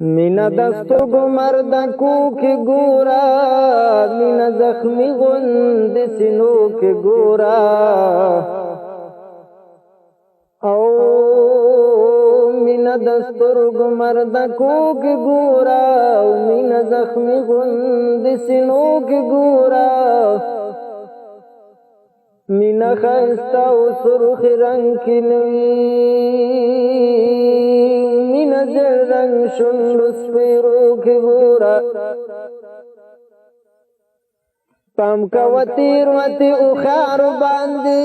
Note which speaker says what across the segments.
Speaker 1: مینا دستو مرد کو کی گورا مینا زخمی غند سینو کی گورا او مینا دستو مرد کو کی گورا مینا زخمی غند سینو کی گورا مینا خستا او سرخ رنگ کی نوی نظر رنگ شنڈو سپیرو کی گورا پام کا وطیر وطی اخار باندی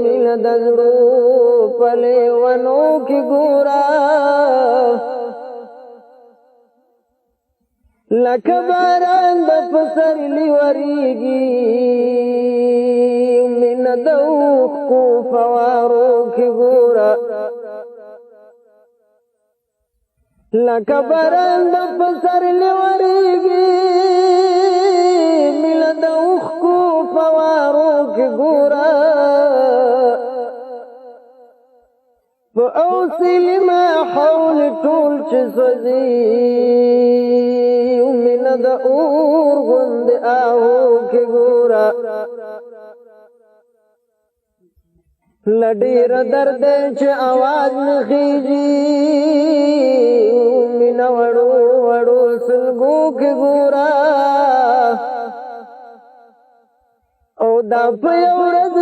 Speaker 1: من دزڑو پلے ونو کی گورا لکباران دفسر لیوریگی من دوخ کو فوارو کی گورا لکباران دفسر لیوریگی من دوخ کو فوارو کی گورا فأوصل ما حول طول چسوزی من دعور غند آهو کی گورا لڈیر درد چ آواز نخیجی من وڑو وڑو سلگو کی گورا او دا پیورد